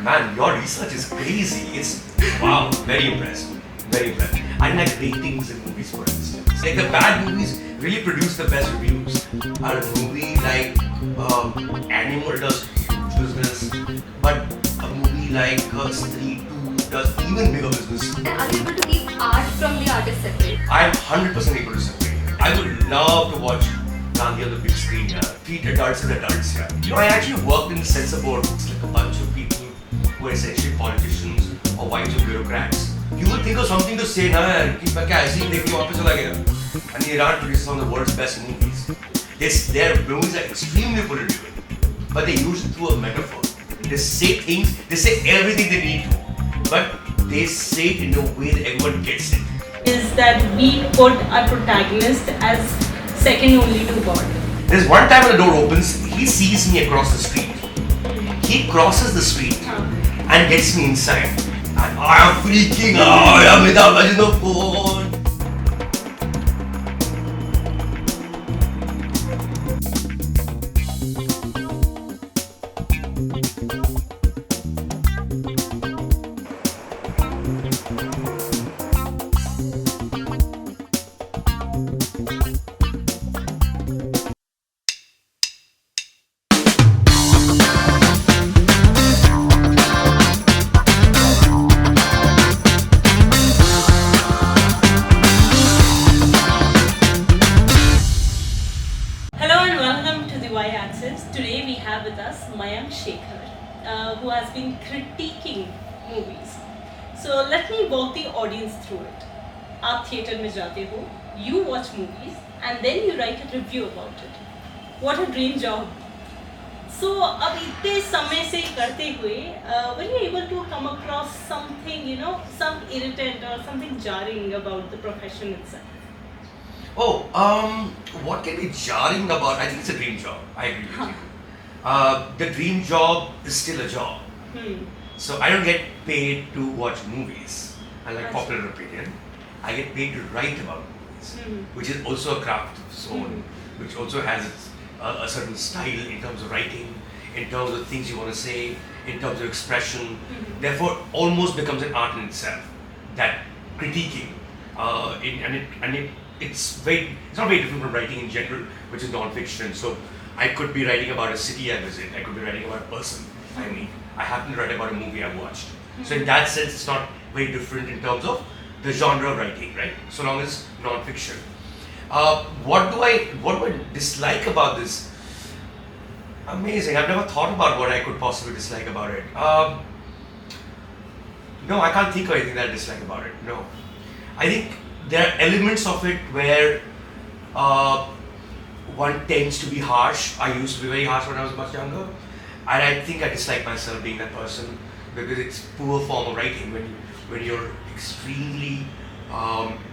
Man, your research is crazy. It's wow, very impressed. Very impressed. I like ratings in movies, for instance. Like the bad movies really produce the best reviews. A movie like Animal does huge business, but a movie like Street 2 does even bigger business. Are you able to keep art from the artist separate? I'm 100% able to separate it. I would love to watch Gandhi on the big screen here. Treat adults as adults here. You know, I actually worked in the censor board. It's like a bunch of people who are essentially politicians or wives of bureaucrats. You would think of something to say, na, कि मैं क्या ऐसे ही देखने वापस चला गया. And Iran produces some of the world's best movies. Their movies are extremely political, but they use it through a metaphor. They say things, they say everything they need to, but they say it in a way that everyone gets it. Is that we put our protagonist as second only to God. There's one time when the door opens, he sees me across the street. He crosses the street and gets me inside. And I am freaking out. I am Amitabh Bachchan on the phone. Today we have with us Mayank Shekhar, who has been critiquing movies. So let me walk the audience through it. आप theatre में जाते हो, you watch movies, and then you write a review about it. What a dream job! So अब इतने समय से करते हुए, were you able to come across something, some irritant or something jarring about the profession itself? What can be jarring about? I think it's a dream job. I agree with you. The dream job is still a job. So I don't get paid to watch movies. Unlike popular opinion, I get paid to write about movies, which is also a craft of its own, which also has a certain style in terms of writing, in terms of things you want to say, in terms of expression. Therefore, almost becomes an art in itself. That critiquing, it's not very different from writing in general, which is non-fiction. So I could be writing about a city I visit, I could be writing about a person I meet. I happen to write about a movie I watched. So in that sense, it's not very different in terms of the genre of writing, right? So long as non-fiction. What do I dislike about this? Amazing. I've never thought about what I could possibly dislike about it. No, I can't think of anything that I dislike about it. No. I think there are elements of it where one tends to be harsh. I used to be very harsh when I was much younger, and I think I dislike myself being that person because it's poor form of writing when you're extremely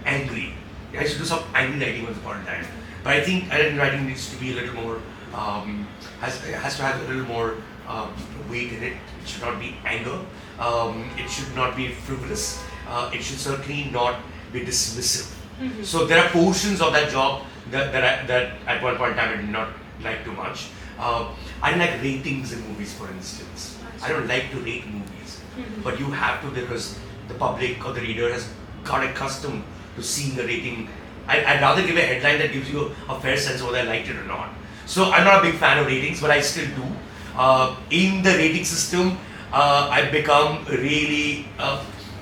angry. I used to do some angry writing once upon a time, but I think writing needs to be a little more has to have a little more weight in it. It should not be anger. It should not be frivolous. It should certainly not be dismissive. So there are portions of that job that at one point in time I did not like too much. I don't like ratings in movies, for instance. I don't like to rate movies, but you have to because the public or the reader has got accustomed to seeing the rating. I'd rather give a headline that gives you a fair sense of whether I liked it or not. So I'm not a big fan of ratings, but I still do. In the rating system, I've become really,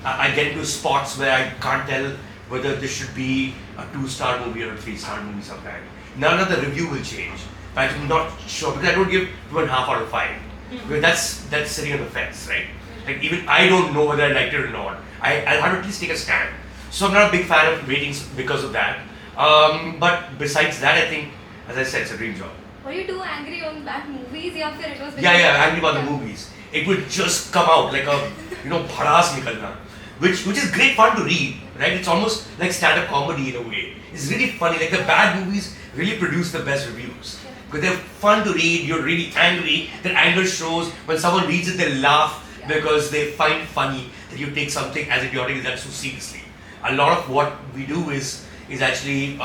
I get into spots where I can't tell whether this should be a 2-star movie or a 3-star movie sometime. None of the review will change, but I'm not sure because I don't give 2.5 out of 5. Because that's sitting on the fence, right? Like even I don't know whether I liked it or not. I'll have to at least take a stand. So I'm not a big fan of ratings because of that. But besides that, I think, as I said, it's a dream job. Were you too angry on bad movies? Or it was Angry about the movies. It would just come out like a, bhadas nikalna. Which is great fun to read, right? It's almost like stand-up comedy in a way. It's really funny, like the bad movies really produce the best reviews. Because they're fun to read, you're really angry, that anger shows, when someone reads it they laugh because they find funny that you take something as idiotic as that so seriously. A lot of what we do is actually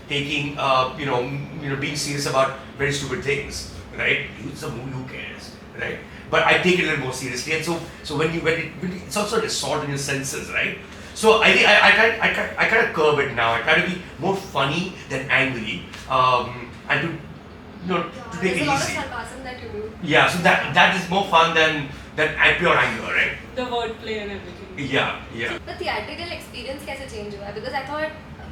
taking, being serious about very stupid things, right? It's a movie, who cares, right? but I take it a little more seriously. And so when it's also an assault on your senses, right? So I think I kind of curb it now. I try to be more funny than angry, and to to take There's it a lot of easy. sarcasm that you do. Yeah, so that is more fun than pure anger, right? The wordplay and everything. Yeah. The theatrical experience कैसे change हुआ? Because I thought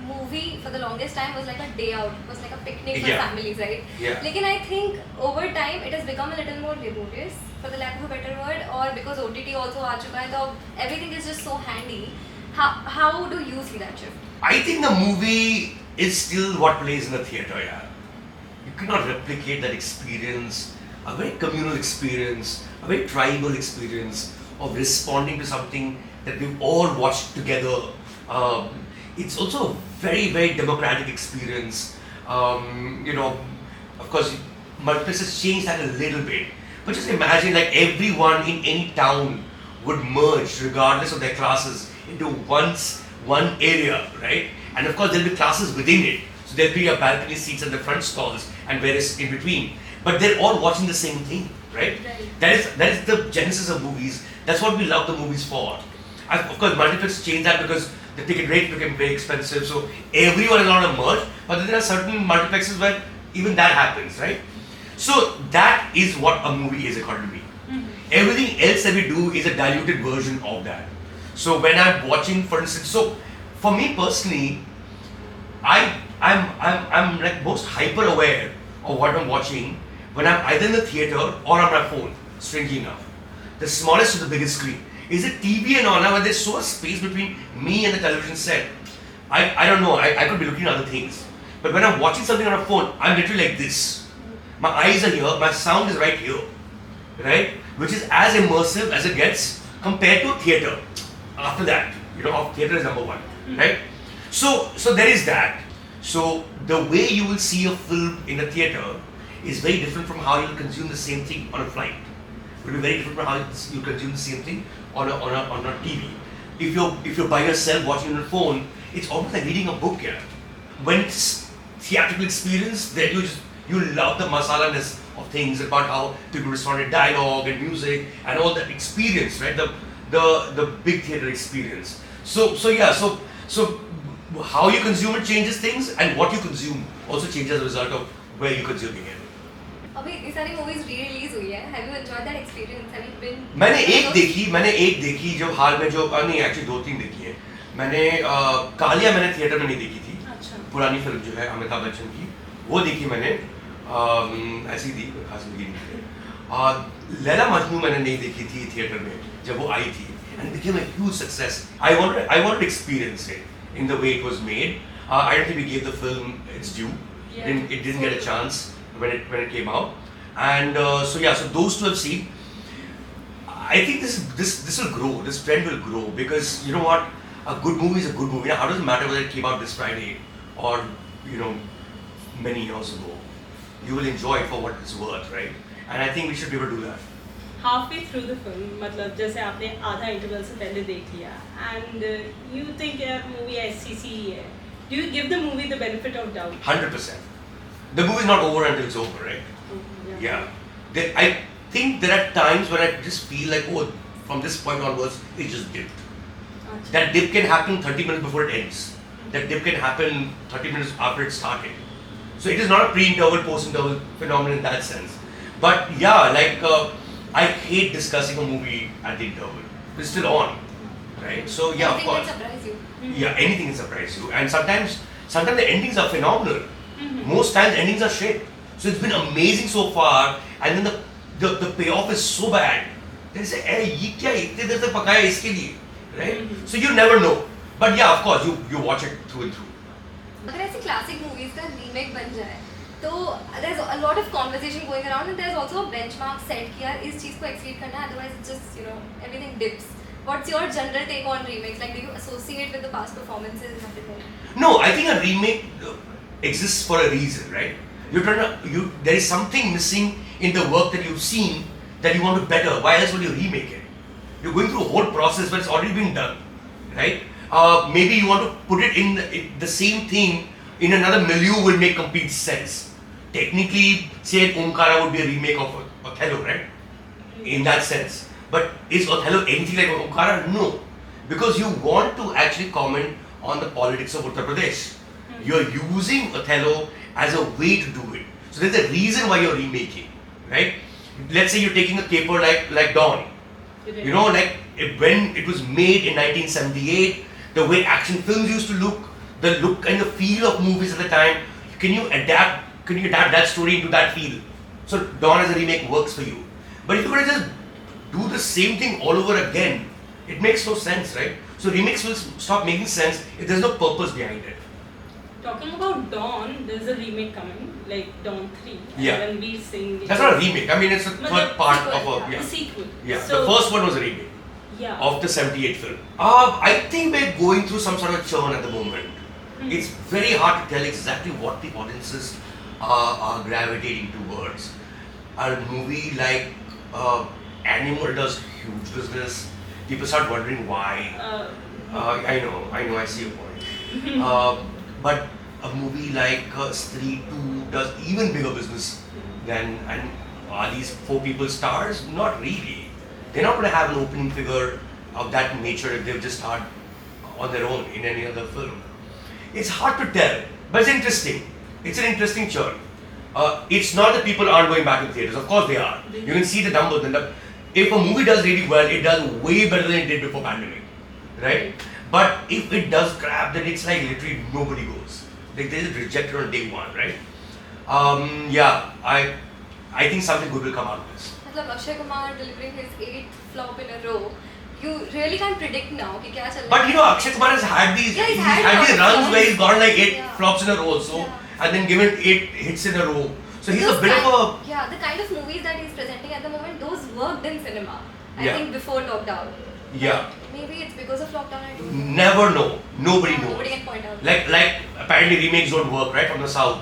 movie for the longest time was like a day out, it was like a picnic for Yeah. families, right? Yeah. Lekin I think over time it has become a little more laborious, for the lack of a better word, or because OTT also आ चुका है, तो everything is just so handy. How do you see that shift? I think the movie is still what plays in the theatre, yeah. You cannot replicate that experience, a very communal experience, a very tribal experience of responding to something that we've all watched together. It's also a very, very democratic experience. Of course, multiplexes changed that a little bit. But just imagine like everyone in any town would merge, regardless of their classes, into one area, right? And of course, there'll be classes within it. So there'll be a balcony seats at the front stalls and various in between. But they're all watching the same thing, right? Right. That is the genesis of movies. That's what we love the movies for. And of course, multiplex changed that because the ticket rate became very expensive. So everyone is not a merge. But then there are certain multiplexes where even that happens, right? So that is what a movie is, according to me. Everything else that we do is a diluted version of that. So when I'm watching, for instance, so for me personally, I'm like most hyper aware of what I'm watching when I'm either in the theater or on my phone, strangely enough. The smallest to the biggest screen. Is it TV and all now when there's so much space between me and the television set? I don't know, I could be looking at other things. But when I'm watching something on a phone, I'm literally like this. My eyes are here, my sound is right here. Right? Which is as immersive as it gets compared to theater. After that, theater is number one. Right? So there is that. So the way you will see a film in a theater is very different from how you'll consume the same thing on a flight. It will be very different from how you consume the same thing on a TV. If you're by yourself watching on a phone, it's almost like reading a book here. When it's theatrical experience, then you love the masala-ness of things about how people respond to dialogue and music and all that experience, right? The big theater experience. So how you consume it changes things, and what you consume also changes as a result of where you're consuming it. अभी इतनी सारी movies re-release हुई है. Have you enjoyed that experience? Have you been? मैंने एक देखी जो हाल में नहीं एक्चुअली 2-3 देखी है. मैंने कालिया मैंने थिएटर में नहीं देखी थी. अच्छा. पुरानी फिल्म जो है अमिताभ बच्चन की, वो देखी मैंने. ऐसी थी खास लगी नहीं. लैला मजनू मैंने नहीं देखी थी थिएटर में जब वो आई थी, and it became a huge success. I wanted to experience it in the way it was made. I don't think we gave the film its due. Yeah. It didn't get a chance when it came out, and so those two I've seen. I think this will grow. This trend will grow because you know what, a good movie is a good movie. Now, how does it matter whether it came out this Friday or many years ago? You will enjoy it for what it's worth, right? And I think we should be able to do that. Halfway through the film, मतलब जैसे आपने आधा interval से पहले देख लिया, and you think यार movie ऐसी सी ही है. Do you give the movie the benefit of doubt? 100%. The movie is not over until it's over, right? Yeah. I think there are times when I just feel like, from this point onwards, it just dipped. अच्छा. That dip can happen 30 minutes before it ends. That dip can happen 30 minutes after it started. So it is not a pre-interval, post-interval phenomenon in that sense. But yeah, I hate discussing a movie at the interval. It's still on, right? So yeah, of course. Anything that surprise you. Yeah, anything can surprise you. And sometimes the endings are phenomenal. Most times endings are shit. So it's been amazing so far, and then the payoff is so bad. They say, "Hey, ये क्या इतने देर तक पकाया इसके लिए?" Right? So you never know. But yeah, of course, you watch it through and through. अगर ऐसी classic movies का remake बन जाए, तो there's a lot of conversation going around, and there's also a benchmark set कि यार इस चीज को exceed करना है, otherwise it's just everything dips. What's your general take on remakes? Like, do you associate with the past performances and everything? No, I think a remake exists for a reason, right? There is something missing in the work that you've seen that you want to better. Why else would you remake it? You're going through a whole process where it's already been done, right? Maybe you want to put it in the same thing in another milieu will make complete sense. Technically, say Omkara would be a remake of Othello, right? in that sense. But is Othello anything like Okara? No. Because you want to actually comment on the politics of Uttar Pradesh. You're using Othello as a way to do it. So there's a reason why you're remaking, right? Let's say you're taking a caper like Dawn. You know, like when it was made in 1978, the way action films used to look, the look and the feel of movies at the time, can you adapt that story into that feel? So Dawn as a remake works for you. But if you're going to just do the same thing all over again, it makes no sense, right? So remakes will stop making sense if there's no purpose behind it. Talking about Dawn, there's a remake coming, like Dawn 3. Yeah. And Ranveer Singh. That's not a remake. I mean, it's a But third the part sequel, of a... The sequel. Yeah, So, the first one was a remake yeah. of the 78 film. I think we're going through some sort of churn at the moment. It's very hard to tell exactly what the audiences are gravitating towards. A movie like Animal does huge business. People start wondering why. I know, I see your point. But a movie like Stree 2 does even bigger business than, and are these 4 people stars? Not really. They're not going to have an opening figure of that nature if they've just starred on their own in any other film. It's hard to tell, but it's interesting. It's an interesting churn. It's not that people aren't going back to theatres. Of course they are. You can see the numbers. If a movie does really well, it does way better than it did before pandemic, right? But if it does crap, then it's like literally nobody goes. Like they just reject it on day one, right? Yeah, I think something good will come out of this. मतलब Akshay Kumar delivering his 8th flop in a row, you really can't predict now कि क्या चल रहा है. But you know, Akshay Kumar has had these, Yeah, he's he's had had these flops. runs where he's gone like 8 Yeah. flops in a row, so and then given 8 hits in a row. So he's Those a bit of a yeah, the kind of movies that he's presenting at the moment, those worked in cinema. I Yeah. think before lockdown. yeah. Maybe it's because of lockdown. I don't know. Never know. Nobody knows. Nobody can point out. Like apparently remakes don't work, right, from the south.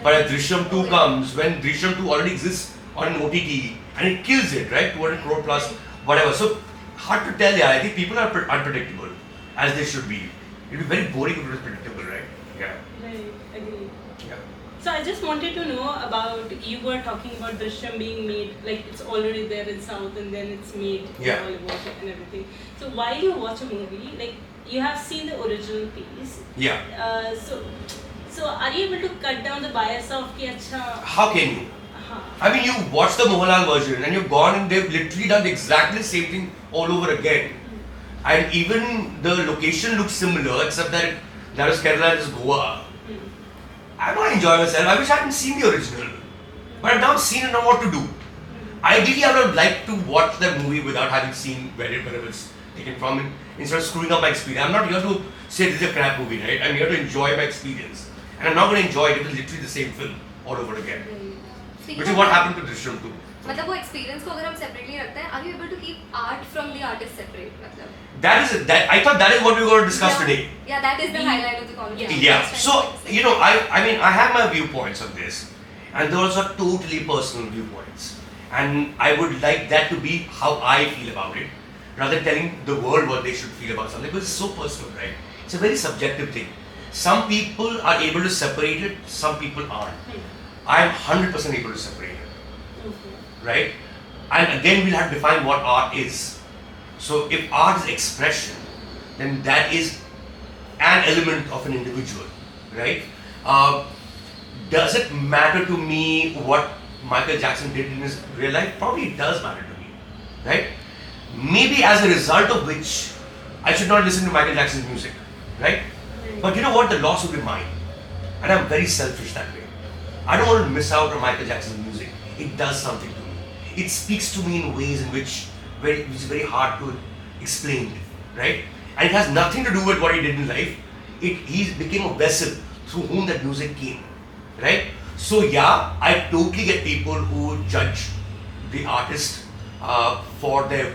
But if Drishyam 2 comes, when Drishyam 2 already exists on an OTT and it kills it, right, 200 crore plus, whatever. So hard to tell, yeah. I think people are unpredictable, as they should be. It'll be very boring if it was predictable, right? Yeah. Right, agree. Yeah. So I just wanted to know about, you were talking about Drishyam being made, like it's already there in South and then it's made Yeah. in Bollywood and everything. So while you watch a movie, like you have seen the original piece. Yeah. So are you able to cut down the bias of ki acha? How can you? I mean, you watch the Mohanlal version and you've gone and they've literally done exactly the same thing all over again. And even the location looks similar, except that that was Kerala and this is Goa. I'm not enjoying myself. I wish I hadn't seen the original. But I've now seen it and know what to do. Ideally, I would have liked to watch that movie without having seen where it's taken from and instead of screwing up my experience. I'm not here to say this is a crap movie, right? I'm here to enjoy my experience. And I'm not going to enjoy it. It was literally the same film all over again. Which is what happened to Drishyam 2. मतलब वो experience को अगर हम separately रखते हैं, are you able to keep art from the artist separate? मतलब. I thought that is what we were going to discuss today. Yeah, that is the highlight of the conversation. Yeah. So, you know, I mean, I have my viewpoints on this. And those are totally personal viewpoints. And I would like that to be how I feel about it, rather than telling the world what they should feel about something, because it's so personal, right? It's a very subjective thing. Some people are able to separate it, some people aren't. I am 100% able to separate it, right? And again, we'll have to define what art is. So if art is expression, then that is an element of an individual, right? Does it matter to me what Michael Jackson did in his real life? Probably it does matter to me, right? Maybe as a result of which, I should not listen to Michael Jackson's music, right? But you know what? The loss will be mine. And I'm very selfish that way. I don't want to miss out on Michael Jackson's music. It does something to me. It speaks to me in ways in which is very hard to explain, right? And it has nothing to do with what he did in life. He became a vessel through whom that music came, right? So yeah, I totally get people who judge the artist for their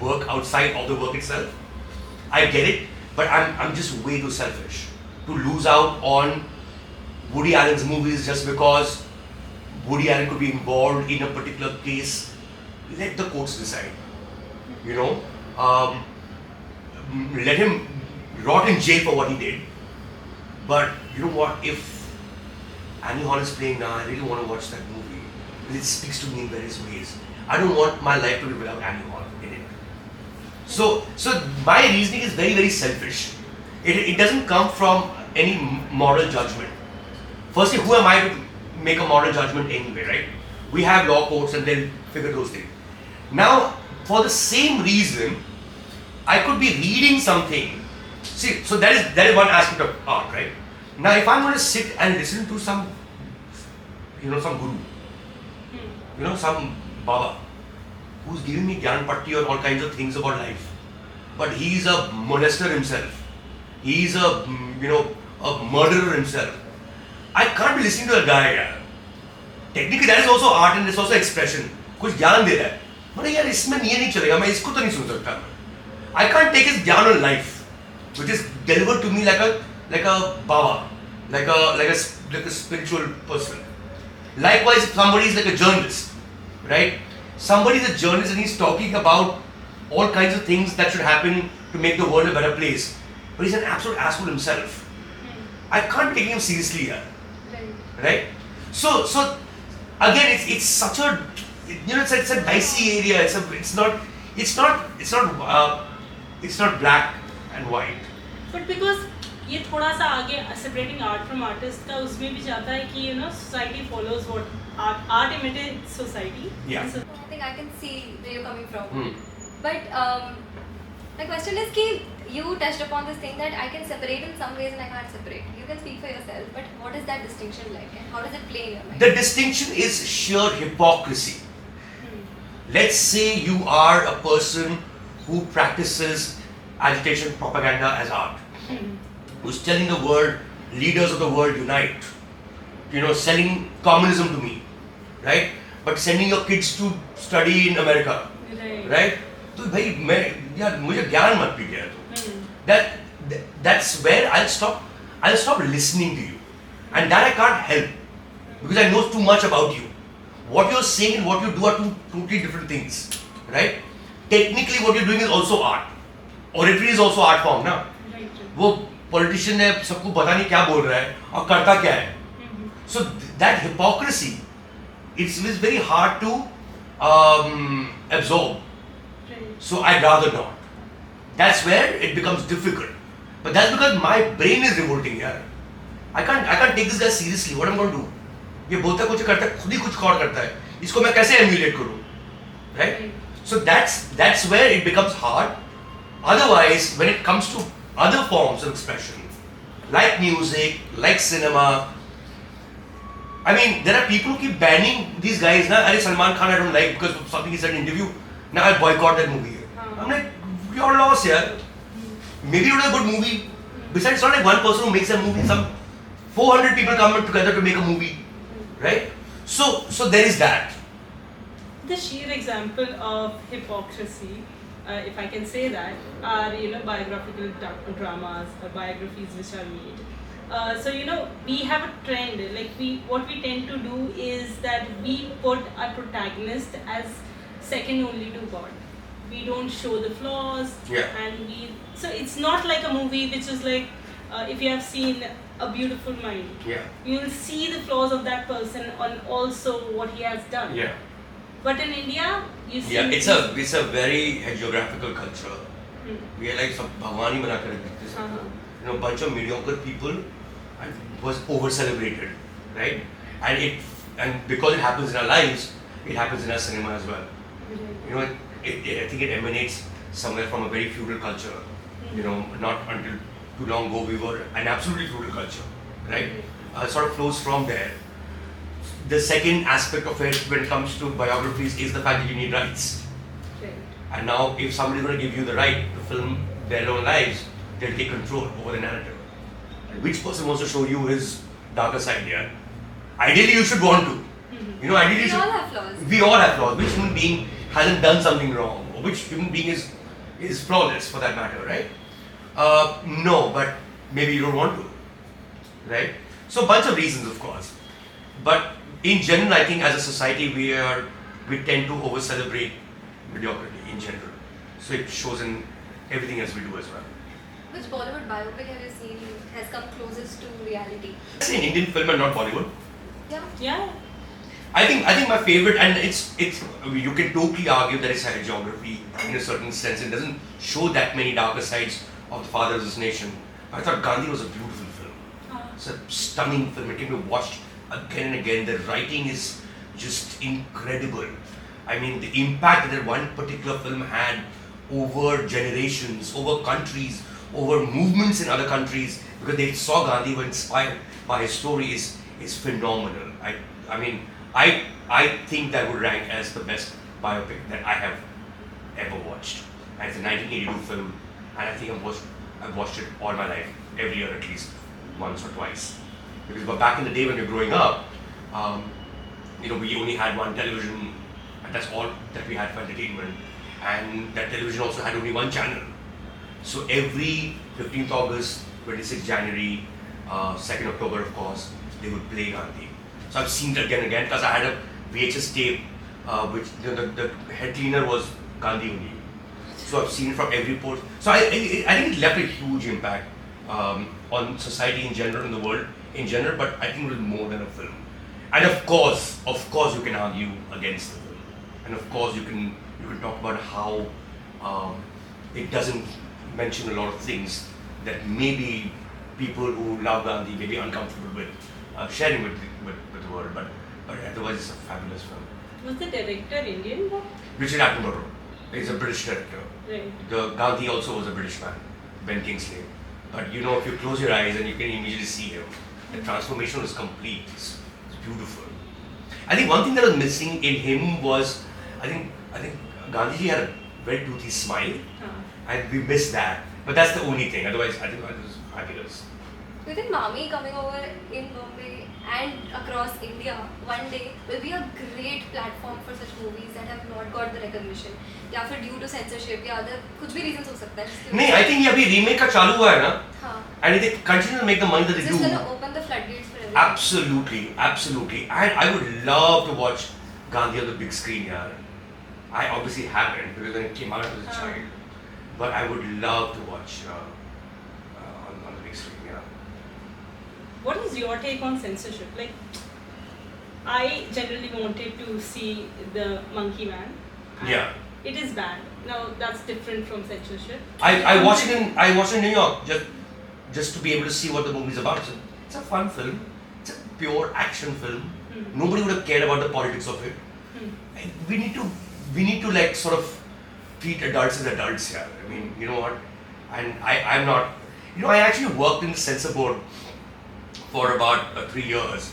work outside of the work itself. I get it, but I'm just way too selfish to lose out on Woody Allen's movies just because Woody Allen could be involved in a particular case. Let the courts decide. You know, let him rot in jail for what he did. But you know what? If Annie Hall is playing now, I really want to watch that movie. It speaks to me in various ways. I don't want my life to be without alcohol in it. So my reasoning is very, very selfish. It doesn't come from any moral judgment. Firstly, who am I to make a moral judgment anyway, right? We have law courts and they'll figure those things. Now, for the same reason, I could be reading something. See, so that is one aspect of art, right? Now, if I'm going to sit and listen to some guru, some Baba, who's giving me Gyan Patti or all kinds of things about life, but he's a molester himself. He's a murderer himself. I can't be listening to a guy. Yeah. Technically, that is also art and it's also expression. कुछ ज्ञान दे रहा है. but यार इसमें ये नहीं चलेगा. मैं इसको तो नहीं सुन सकता. I can't take his ज्ञान on life, which is delivered to me like a Baba, like a spiritual person. Likewise, if somebody is like a journalist, right? Somebody is a journalist and he's talking about all kinds of things that should happen to make the world a better place. But he's an absolute asshole himself. I can't take him seriously here. Right? So again, it's such a it's a dicey area. It's not black and white. But because ये थोड़ा सा आगे separating art from artist का उसमें भी जाता है कि society follows what art imitates society. Yeah. So, I think I can see where you're coming from. But my question is कि you touched upon this thing that I can separate in some ways and I can't separate. You can speak for yourself, but what is that distinction like and how does it play in your mind? The distinction is sheer hypocrisy. Let's say you are a person who practices agitation propaganda as art, who's telling the world, leaders of the world unite, selling communism to me, right? But sending your kids to study in America, right? तो भाई मैं मुझे ज्ञान मत पीजिए तो that's where I'll stop listening to you, and that I can't help because I know too much about you. What you're saying and what you do are two totally different things, right? Technically, what you're doing is also art. Oratory is also art form, ना? वो politician है सबको पता नहीं क्या बोल रहा है और करता क्या है. So that hypocrisy, it's very hard to absorb. So I'd rather not. That's where it becomes difficult. But that's because my brain is revolting here. I can't take this guy seriously. What am I going to do? ये बोलता कुछ करता है, खुद ही कुछ और करता है. इसको मैं कैसे emulate करूँ? Right? So that's where it becomes hard. Otherwise, when it comes to other forms of expression, like music, like cinema, I mean, there are people who keep banning these guys. Now, Salman Khan I don't like because of something he said in an interview. Now I'll boycott that movie. I'm like, you're lost here. Maybe it was a good movie. Besides, it's not like one person who makes a movie. Some 400 people come together to make a movie, right? So there is that. The sheer example of hypocrisy, if I can say that, are biographical dramas or biographies which are made. So we have a trend. What we tend to do is that we put our protagonist as second only to God. We don't show the flaws, and so it's not like a movie which is like if you have seen A Beautiful Mind, you will see the flaws of that person and also what he has done. But in India, you see. It's a very hagiographical culture. We are like some Bhagwan hi bana kar rakhe. Bunch of mediocre people and was over celebrated, right? And because it happens in our lives, it happens in our cinema as well. I think it emanates somewhere from a very feudal culture. Not until too long ago we were an absolutely feudal culture, right? Sort of flows from there. The second aspect of it when it comes to biographies is the fact that you need rights. And now if somebody is going to give you the right to film their own lives, they'll take control over the narrative. And which person wants to show you his darker side here? Ideally you should want to. Ideally We all have flaws. We all have flaws. Which human being hasn't done something wrong? Or which human being is flawless for that matter, right? No, but maybe you don't want to, right? So a bunch of reasons, of course. But in general, I think as a society we tend to over celebrate mediocrity in general. So it shows in everything else we do as well. Which Bollywood biopic have you seen has come closest to reality? It's an Indian film and not Bollywood. Yeah. I think my favorite, and it's you can totally argue that it's hagiography in a certain sense. It doesn't show that many darker sides of the father of this nation. I thought Gandhi was a beautiful film. It's a stunning film. It can be watched again and again. The writing is just incredible. I mean, the impact that one particular film had over generations, over countries, over movements in other countries, because they saw Gandhi, were inspired by his story, is phenomenal. I mean, I think that would rank as the best biopic that I have ever watched. And it's a 1982 film, and I think I've watched it all my life, every year at least once or twice. Because back in the day when we were growing up, we only had one television, and that's all that we had for entertainment. And that television also had only one channel. So every 15th August, 26th January, 2nd October, of course, they would play Gandhi. So I've seen it again and again because I had a VHS tape, which the head cleaner was Gandhi only. So I've seen it from every port. So I think it left a huge impact on society in general, in the world in general, but I think it was more than a film. And of course, you can argue against the film. And of course, you can talk about how it doesn't mention a lot of things that maybe people who love Gandhi may be uncomfortable with sharing with the world, but otherwise it's a fabulous film. Was the director Indian? Richard Attenborough is a British director. Right. The Gandhi also was a British man, Ben Kingsley. But if you close your eyes and you can immediately see him, the transformation was complete. It's beautiful. I think one thing that was missing in him was, I think Gandhiji had a very toothy smile, and we missed that. But that's the only thing. Otherwise, I think it was fabulous. Do you think MAMI coming over in Bombay and across India one day will be a great platform for such movies that have not got the recognition? या फिर due to censorship या other कुछ भी reasons हो सकता है जिसकी नहीं, I think ये अभी remake का चालू हुआ है ना, हाँ, and if they continue to make the money that they do, it's gonna open the floodgates for everyone. absolutely, and I would love to watch Gandhi on the big screen here. I obviously haven't because when it came out I was a child, but I would love to watch on the big screen. Yeah. What is your take on censorship? Like, I generally wanted to see the Monkey Man. Yeah. It is banned. Now that's different from censorship. I watched it in New York just to be able to see what the movie's about. So it's a fun film. It's a pure action film. Nobody would have cared about the politics of it. We need to like sort of treat adults as adults here. I mean, you know what? And I'm not. I actually worked in the censor board for about 3 years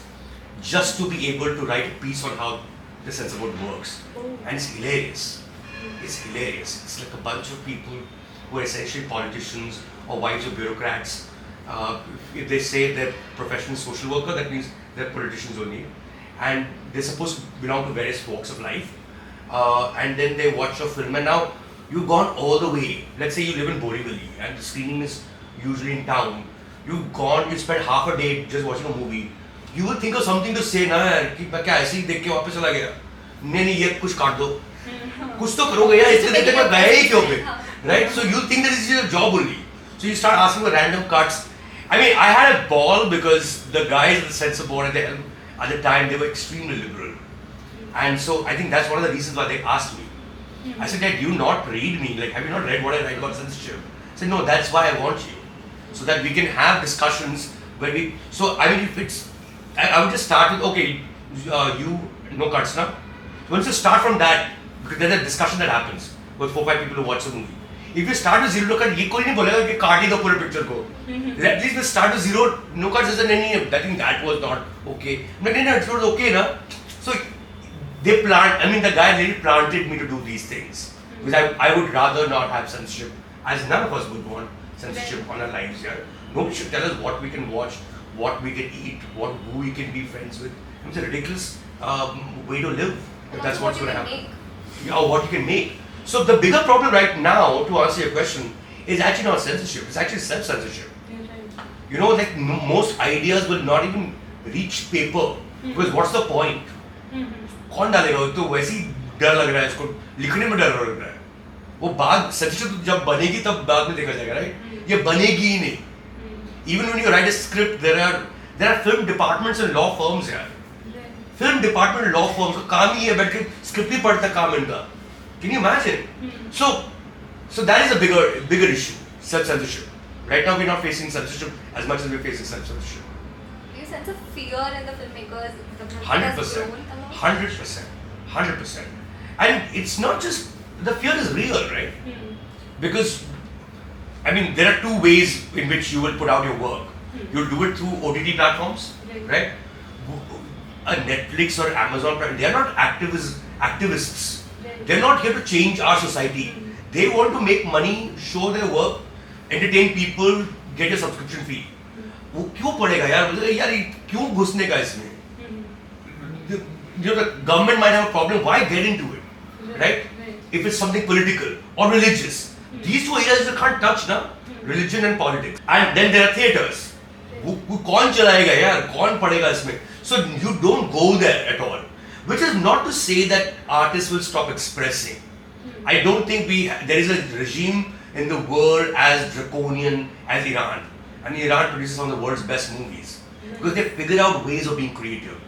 just to be able to write a piece on how the censor board works. And it's hilarious. It's like a bunch of people who are essentially politicians or wives of bureaucrats. If they say they're professional social worker, that means they're politicians only. And they're supposed to belong to various walks of life. And then they watch a film, and now you've gone all the way. Let's say you live in Borivali and the screening is usually in town. You spent half a day just watching a movie. You will think of something to say, ना कि मैं क्या ऐसे ही देख के वापस चला गया. नहीं ये कुछ काट दो. कुछ तो करोगे यार, इसके देख के मैं गया ही क्यों पे? Right? So you think that this is your job only. So you start asking for random cuts. I mean, I had a ball because the guys at the censor board at the time, they were extremely liberal. And so I think that's one of the reasons why they asked me. I said, Dad, do you not read me? Like, have you not read what I write about censorship? I said, no, that's why I want you. So that we can have discussions where so I mean, if it's, I would just start with, okay, no cuts now. Once you start from that, because there's a discussion that happens with 4-5 people who watch the movie. If you start with 0 cut, ये कोई नहीं बोलेगा कि काट ही दो पूरे picture को. At least we start with 0, no cuts isn't any. I think that was not okay. No, it was okay, na. So the guy really planted me to do these things. Because I would rather not have censorship, as none of us would want censorship on our lives here. Nobody should tell us what we can watch, what we can eat, who we can be friends with. It's a ridiculous way to live. If that's what's going to happen. Yeah, or what you can make. So the bigger problem right now, to answer your question, is actually not censorship. It's actually self-censorship. Like most ideas will not even reach paper. Because what's the point? कौन डालेगा? तो वैसे ही डर लग रहा है, इसको लिखने में डर लग रहा है. वो बाद censorship जब बनेगी तब बाद में देखा जाएगा, right? ये बनेगी ही नहीं. Even when you write a script, there are film departments and law firms here. Film department law forms का काम ही है बैठ के स्क्रिप्ट ही पढ़ता काम इनका. Can you imagine? So that is a bigger issue, self-censorship. Right now we're not facing censorship as much as we're facing self-censorship. Do you sense a fear in the filmmakers? The market has 100%. grown a lot? 100%. 100%. And it's not just, the fear is real, right? Because, I mean, there are two ways in which you will put out your work. You do it through OTT platforms, right? A Netflix or Amazon Prime, they are not activists. They're not here to change our society. They want to make money, show their work, entertain people, get a subscription fee. वो क्यों पड़ेगा यार? मुझे यार क्यों घुसने का इसमें? The government might have a problem. Why get into it, right? If it's something political or religious, these two areas you can't touch, na? Religion and politics. And then there are theaters. वो कौन चलाएगा यार? कौन पड़ेगा इसमें? So you don't go there at all. Which is not to say that artists will stop expressing. I don't think there is a regime in the world as draconian as Iran. And Iran produces some of the world's best movies. Because they figure out ways of being creative.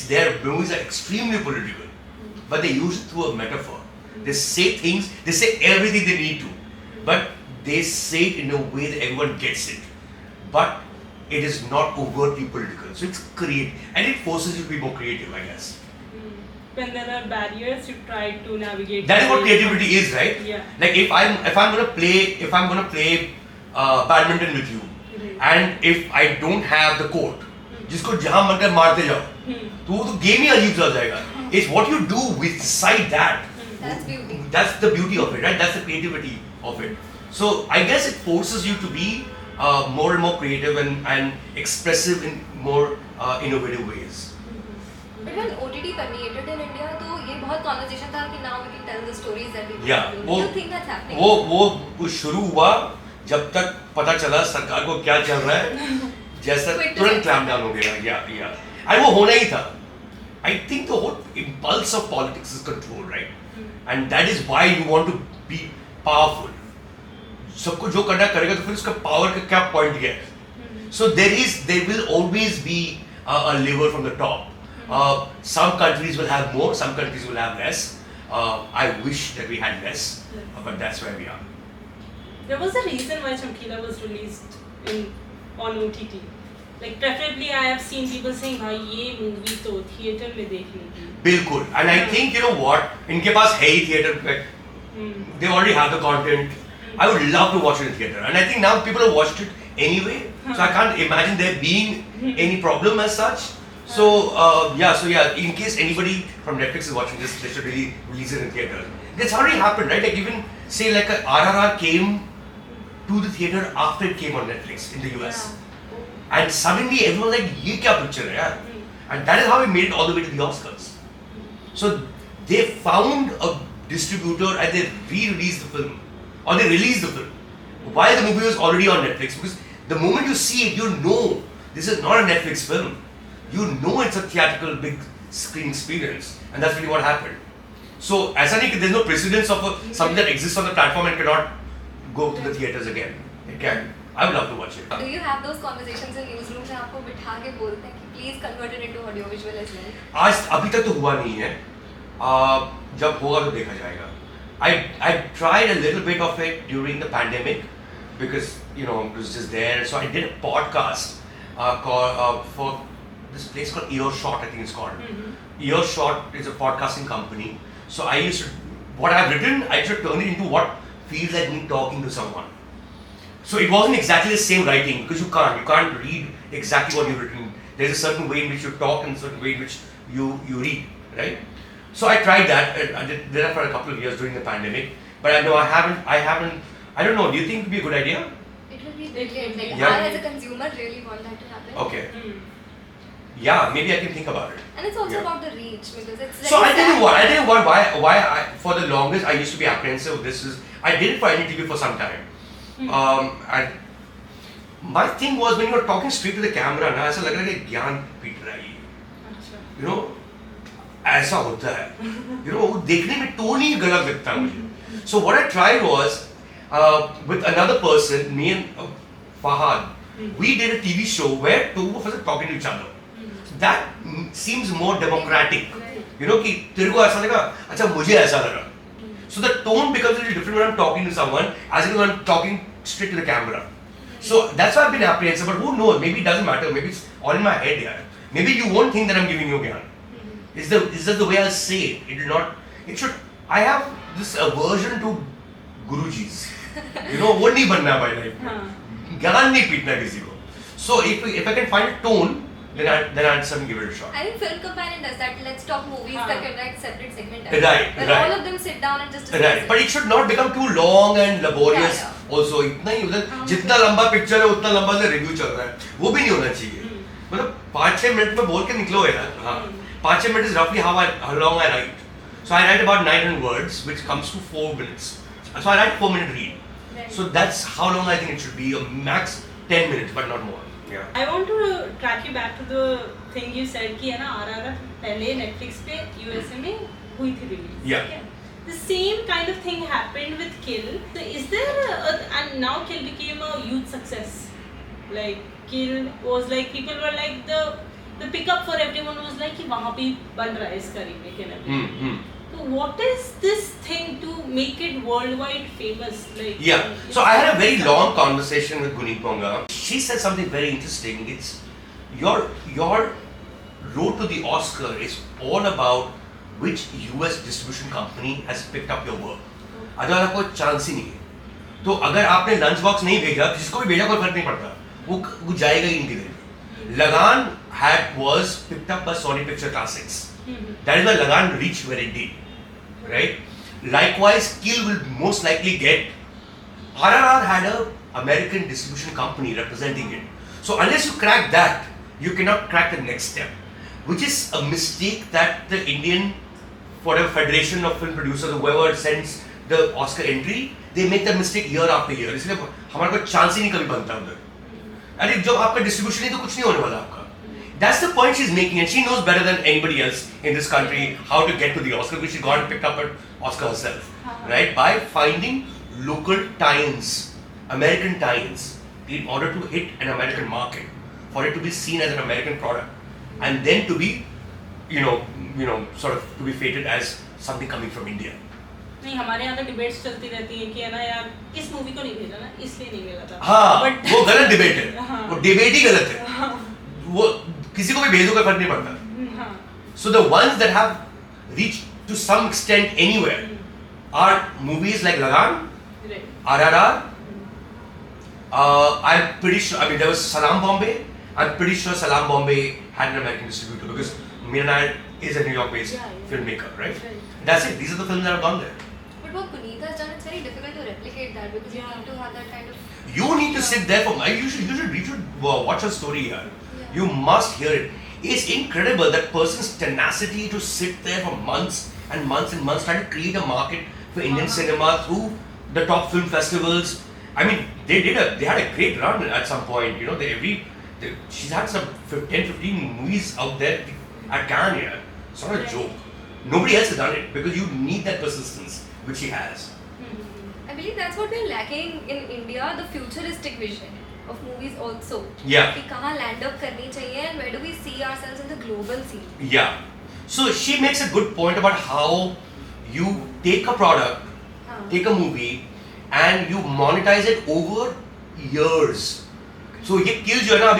Their movies are extremely political. But they use it through a metaphor. They say things, they say everything they need to. But they say it in a way that everyone gets it. But it is not overtly political. So it's creative. And it forces you to be more creative, I guess. When there are barriers, you try to navigate. That is what creativity is, right? Yeah. Like if I'm gonna play badminton with you, and if I don't have the court, जिसको जहाँ मन कर मारते जाओ, तो वो तो game ही अजीब सा हो जाएगा. It's what you do beside that. That's beauty. That's the beauty of it, right? That's the creativity of it. So I guess it forces you to be more and more creative and expressive in more innovative ways. But when OTT permeated in India, तो ये बहुत conversation था कि now we can tell the stories that we Yeah, do. Do you think that's happening? वो शुरू हुआ जब तक पता चला सरकार को क्या चल रहा है, जैसा तुरंत क्लैम डाउन हो गया. या and वो होना ही था. I think the whole impulse of politics is control, right? And that is why you want to be powerful. सबको जो करना करेगा तो फिर उसका power का क्या point है? So there will always be a lever from the top. Some countries will have more, some countries will have less. I wish that we had less, but that's where we are. There was a reason why Chamkila was released on OTT. Like preferably, I have seen people saying, "भाई ये movie तो theater में देखने की." बिल्कुल. And I think you know what? इनके पास है ही theater. They already have the content. I would love to watch it in theater, and I think now people have watched it anyway. So I can't imagine there being any problem as such. So in case anybody from Netflix is watching this, they should really release it in theater. That's already happened, right? Like even say like a RRR came to the theater after it came on Netflix in the US, and suddenly everyone was like, "ये क्या picture है यार?" And that is how it made it all the way to the Oscars. So they found a distributor and they re-released the film, or they released the film while the movie was already on Netflix. Because the moment you see it, you know this is not a Netflix film. You know it's a theatrical big screen experience, and that's really what happened. So, ऐसा नहीं कि there's no precedence of something that exists on the platform and cannot go to the theaters again. It can. I would love to watch it. Do you have those conversations in newsrooms जहाँ आपको बिठा के बोलते हैं कि please convert it into audio visual as well? आज अभी तक तो हुआ नहीं है. जब होगा तो देखा जाएगा. I tried a little bit of it during the pandemic because you know it was just there. So I did a podcast for this place called Earshot, I think it's called. Earshot is a podcasting company. So I used to, what I've written, I used to turn it into what feels like me talking to someone. So it wasn't exactly the same writing because you can't read exactly what you've written. There's a certain way in which you talk and a certain way in which you read, right? So I tried that. I did that for a couple of years during the pandemic. But I know I haven't. I don't know. Do you think it would be a good idea? It will be brilliant. Like Yeah. I as a consumer really want that to happen. Okay. Yeah, maybe I can think about it. And it's also Yeah. about the reach because it's. So very I tell you sad. what. I tell you what. Why I, for the longest I used to be apprehensive. I did it for NTV for some time. And my thing was when you were talking straight to the camera, ना ऐसा लग रहा है कि ज्ञान पीट रहा है ये. You know, ऐसा होता है. You know, वो देखने में टोन ही गलत लगता है मुझे. So what I tried was with another person, me and Fahad, we did a TV show where two of us are talking to each other. that seems more democratic. You know कि तेरे को ऐसा लगा, अच्छा मुझे ऐसा लगा. So the tone becomes a little different when I'm talking to someone as if I'm talking straight to the camera. So that's why I've been apprehensive. But who knows? Maybe it doesn't matter. Maybe it's all in my head. Yeah. Maybe you won't think that I'm giving you gyan. Is that the way I say it? It will not. It should. I have this aversion to gurujis. You know, वो नहीं बनना by life. ज्ञान नहीं पीटना किसी को. So if I can find a tone, then I'd certainly give it a shot. I think Film Companion does that. Let's talk movies. That can like separate segment. Right. Where all of them sit down and just discuss Right. it. But it should not become too long and laborious. Also, इतना ही उधर जितना लंबा picture है उतना लंबा से review चल रहा है. वो भी नहीं होना चाहिए. मतलब 5-6 मिनट में बोल के निकलो यार. हाँ. 5-6 minutes is roughly how long I write. So I write about 900 words, which comes to 4 minutes. So I write 4-minute read. Right. So that's how long I think it should be. A max 10 minutes, but not more. Yeah. I want to track you back to the thing you said कि है ना RRR पहले Netflix पे USA में हुई थी release. Yeah. The same kind of thing happened with Kill. So is there and now Kill became a huge success. Like Kill was like people were like the pickup for everyone was like कि वहाँ पे बन रहा है इसका remake and everything. So what is this thing to make it worldwide famous? Like Yeah. So I had a very long conversation with Guneet Ponga. She said something very interesting. It's your road to the Oscar is all about which US distribution company has picked up your work. अगर कोई chance ही नहीं है, तो अगर आपने lunch box नहीं भेजा, जिसको भी भेजा कोई फर्क नहीं पड़ता, वो जाएगा ही नहीं किधर. Lagan was picked up by Sony Picture Classics. That is why Lagan reached where it did. Right? Likewise, Kill will most likely get. RRR had a American distribution company representing it. So unless you crack that, you cannot crack the next step, which is a mistake that the Indian, whatever Federation of Film Producers or whoever sends the Oscar entry, they make that mistake year after year. इसलिए हमारा कोई chance ही नहीं कभी बनता उधर. अरे जब आपका distribution नहीं तो कुछ नहीं होने वाला आपका. That's the point she's making, and she knows better than anybody else in this country how to get to the Oscar, because she got and picked up an Oscar herself, right? By finding local tie-ins, American tie-ins, in order to hit an American market, for it to be seen as an American product, and then to be, sort of to be fated as something coming from India. नहीं हमारे यहाँ तो debates चलती रहती हैं कि है ना यार इस मूवी को नहीं भेजा ना इसलिए नहीं भेजा था. हाँ, But वो गलत डिबेट है. वो डिबेट ही गलत है. वो किसी को भी भेजो का फर्क नहीं पड़ता. So the ones that have reached to some extent anywhere are movies like Lagan, RRR. I'm pretty sure. I mean, there was Salam Bombay. I'm pretty sure Salam Bombay had an American distributor because Meena Nair is a New York-based filmmaker, right? That's it. These are the films that have gone there. But what Puneet has done, it's very difficult to replicate that because you need to have that kind of. You need to sit there for. You should watch her story here. You must hear it. It's incredible that person's tenacity to sit there for months and months and months trying to create a market for Indian cinema through the top film festivals. I mean, they had a great run at some point. You know, she's had some 10-15 movies out there at Cannes here. It's not a joke. Nobody else has done it because you need that persistence, which she has. I believe that's what we're lacking in India, the futuristic vision of movies also. Yeah. कि कहाँ land up करनी चाहिए and where do we see ourselves in the global scene. Yeah. So she makes a good point about how you take a product, take a movie, and you monetize it over years. So ये Kill जो है ना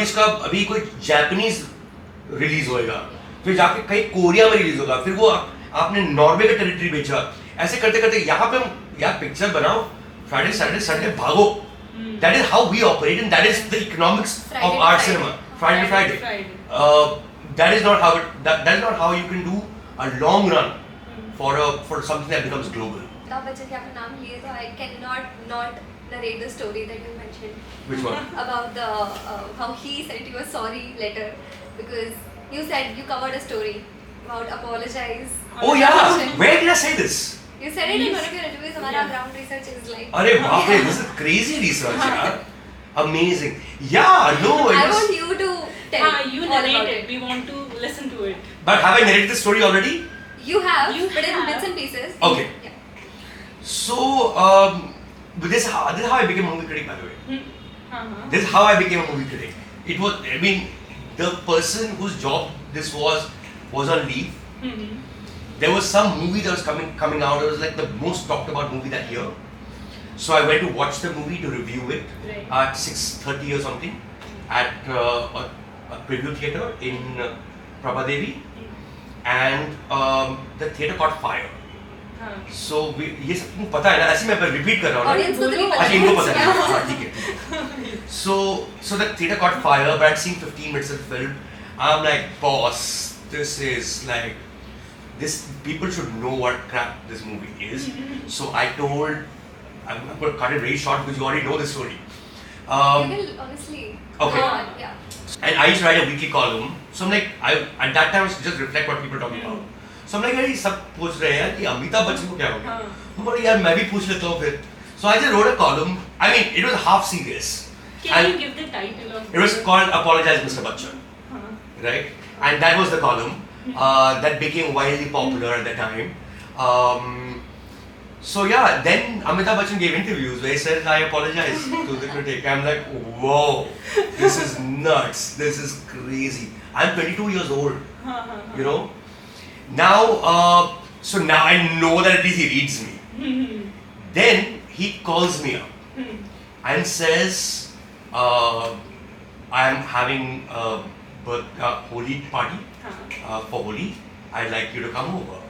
अभी कोई Japanese release होएगा, फिर जाके कहीं कोरिया में release होगा, फिर वो आपने नॉर्वे का टेरिटरी बेचा, ऐसे करते करते यहाँ पे हम यार पिक्चर बनाओ, Friday, Saturday, Sunday भागो. That is how we operate, and that is the economics of our cinema. Friday to Friday. That is not how you can do a long run for something that becomes global. Amitabh Bachchan के आपने नाम लिए तो I cannot not narrate the story that you mentioned. Which one? About the how he sent you a sorry letter because you said you covered a story about apologize. Oh yeah, where did I say this? You said it in one of your interviews. हमारा ground research is like. अरे बाप रे, this is crazy research यार. Amazing. Yeah, no. I want you to tell. You all narrate about it. We want to listen to it. But have I narrated the story already? You have, but in have. bits and pieces. Okay. Yeah. So this is how I became a movie critic, by the way. This is how I became a movie critic. It was, I mean, the person whose job this was on leave. Mm-hmm. There was some movie that was coming out. It was like the most talked about movie that year. So I went to watch the movie to review it Right. at 6:30 or something at a preview theater in Prabhadevi, and the theater caught fire. हाँ. So ये सब तुमको पता है ना? ऐसे मैं repeat कर रहा हूँ ना? Audience को तो नहीं अच्छा इनको पता है. पता. हाँ, ठीक है. So the theater caught fire, but I'd seen 15 minutes of the film. I'm like, boss, this is like, this people should know what crap this movie is. So I told, I'm going to cut it very short because you already know the story. You can honestly. Okay. Yeah. And I used to write a weekly column. So I'm like, at that time I used to just reflect what people are talking about. So I'm like, यार ये सब पूछ रहे हैं कि अमिताभ बच्चन को क्या हो गया? मैं बोला यार मैं भी पूछ लेता हूँ फिर. So I just wrote a column. I mean, it was half serious. Can you give the title of It was called Apologize, Mr. Bachchan. Right? And that was the column that became wildly popular at the time. So yeah, then Amitabh Bachchan gave interviews where he said, I apologize to the critic. I'm like, whoa, this is nuts. This is crazy. I'm 22 years old, you know. Now, so now I know that at least he reads me. Then he calls me up and says, I am having a Holi party for Holi. I'd like you to come over.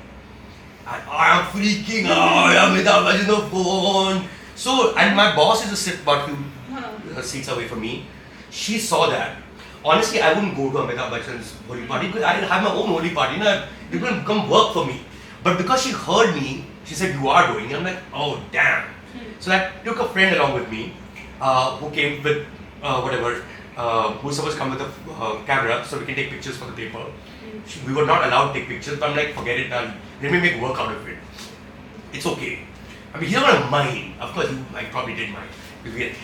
And I am freaking out. Amitabh Bachchan on the phone. So, and my boss is to sit about two seats away from me. She saw that. Honestly, I wouldn't go to Amitabh Bachchan's Holi party because I didn't have my own Holi party. Now, people will come work for me. But because she heard me, she said, you are going. I'm like, oh, damn. So I took a friend along with me who came with who was supposed to come with a camera so we can take pictures for the paper. We were not allowed to take pictures, but I'm like, forget it, let me make work out of it. It's okay. I mean, he's not gonna mind. Of course, I probably did mind.